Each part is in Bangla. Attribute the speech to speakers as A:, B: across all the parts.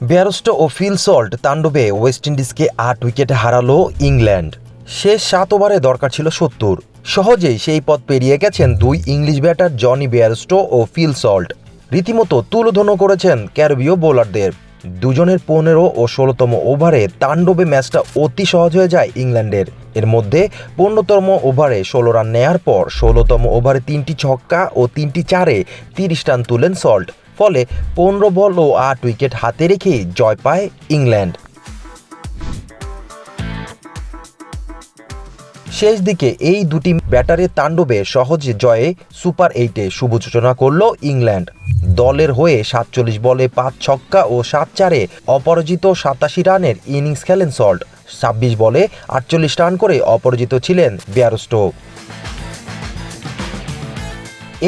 A: বেয়ারস্টো ও ফিল সল্ট তাণ্ডবে ওয়েস্ট ইন্ডিজকে ৮ উইকেটে হারালো ইংল্যান্ড। শেষ ৭ ওভারে দরকার ছিল ৭০। সহজেই সেই পথ পেরিয়ে গেছেন দুই ইংলিশ ব্যাটার জনি বেয়ারস্টো ও ফিল সল্ট। রীতিমতো তুলোধনো করেছেন ক্যারিবীয় বোলারদের। দুজনের ১৫ ও ১৬তম ওভারে তাণ্ডবে ম্যাচটা অতি সহজ হয়ে যায় ইংল্যান্ডের। এর মধ্যে ১৫তম ওভারে ১৬ রান নেয়ার পর ১৬তম ওভারে ৩টি ছক্কা ও ৩টি চারে ৩০ রান তুলেন সল্ট। ফলে ১৫ বল ও ৮ উইকেট হাতে রেখেই জয় পায় ইংল্যান্ড। শেষ দিকে এই দুটি ব্যাটারের তাণ্ডবে সহজ জয়ে সুপার ৮-এ শুভ সূচনা করল ইংল্যান্ড। দলের হয়ে ৪৭ বলে ৫ ছক্কা ও ৭ চারে অপরাজিত ৮৭ রানের ইনিংস খেলেন সল্ট। ২৬ বলে ৪৮ রান করে অপরাজিত ছিলেন বেয়ারস্টো।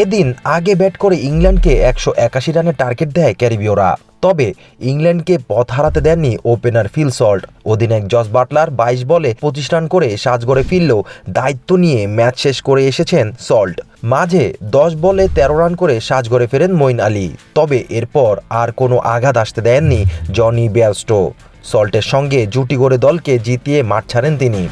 A: এদিন আগে ব্যাট করে ইংল্যান্ডকে ১৮১ রানের টার্গেট দেয় ক্যারিবীয়রা। তবে ইংল্যান্ডকে পথ হারাতে দেননি ওপেনার ফিল সল্ট। অধিনায়ক জস বাটলার ২২ বলে ২৫ রান করে সাজঘরে ফিরলেও দায়িত্ব নিয়ে ম্যাচ শেষ করে এসেছেন সল্ট। মাঝে ১০ বলে ১৩ রান করে সাজঘরে ফেরেন মঈন আলী। তবে এরপর আর কোনো আঘাত আসতে দেননি জনি বেয়ারস্টো। সল্টের সঙ্গে জুটি গড়ে দলকে জিতিয়ে মাঠ ছাড়েন তিনি।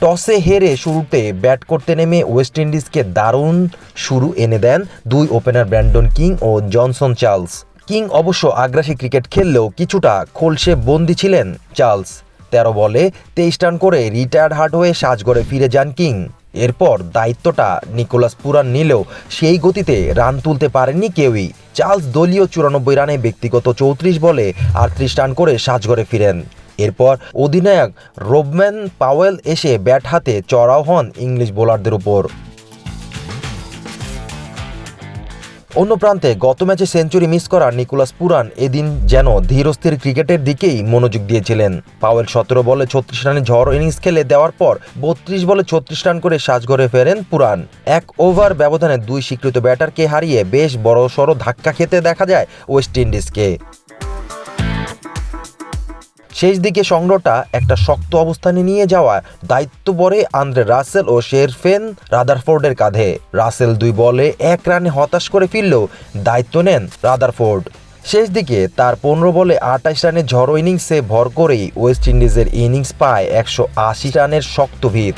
A: টসে হেরে শুরুতে ব্যাট করতে নেমে ওয়েস্ট ইন্ডিজকে দারুণ শুরু এনে দেন দুই ওপেনার ব্র্যান্ডন কিং ও জনসন চার্লস। কিং অবশ্য আগ্রাসী ক্রিকেট খেললেও কিছুটা খোলসে বন্দী ছিলেন চার্লস। ১৩ বলে ২৩ রান করে রিটায়ার্ড হার্ট হয়ে সাজঘরে ফিরে যান কিং। এরপর দায়িত্বটা নিকোলাস পুরান নিলেও সেই গতিতে রান তুলতে পারেননি কেউই। চার্লস দলীয় ৯৪ রানে ব্যক্তিগত ৩৪ বলে ৩৮ রান করে সাজঘরে ফিরেন। এরপর অধিনায়ক রোবম্যান পাওয়েল এসে ব্যাট হাতে চড়াও হন ইংলিশ বোলারদের উপর। অন্য প্রান্তে গত ম্যাচে সেঞ্চুরি মিস করা নিকোলাস পুরান এদিন যেন ধীরস্থির ক্রিকেটের দিকেই মনোযোগ দিয়েছিলেন। পাওয়েল ১৭ বলে ৩৬ রানে ঝড় ইনিংস খেলে দেওয়ার পর ৩২ বলে ৩৬ রান করে সাজঘরে ফেরেন পুরান। ১ ওভার ব্যবধানে দুই স্বীকৃত ব্যাটারকে হারিয়ে বেশ বড়সড় ধাক্কা খেতে দেখা যায় ওয়েস্ট ইন্ডিজকে। শেষ দিকে সংগ্রহটা একটা শক্ত অবস্থানে নিয়ে যাওয়া দায়িত্ব পড়ে আন্দ্রে রাসেল ও শেরফেন রাদারফোর্ডের কাঁধে। রাসেল ২ বলে ১ রানে হতাশ করে ফিরলেও দায়িত্ব নেন রাদারফোর্ড। শেষ দিকে তার ১৫ বলে ২৮ রানের ঝড়ো ইনিংসে ভর করেই ওয়েস্ট ইন্ডিজের ইনিংস পায় ১৮০ রানের শক্ত ভিত।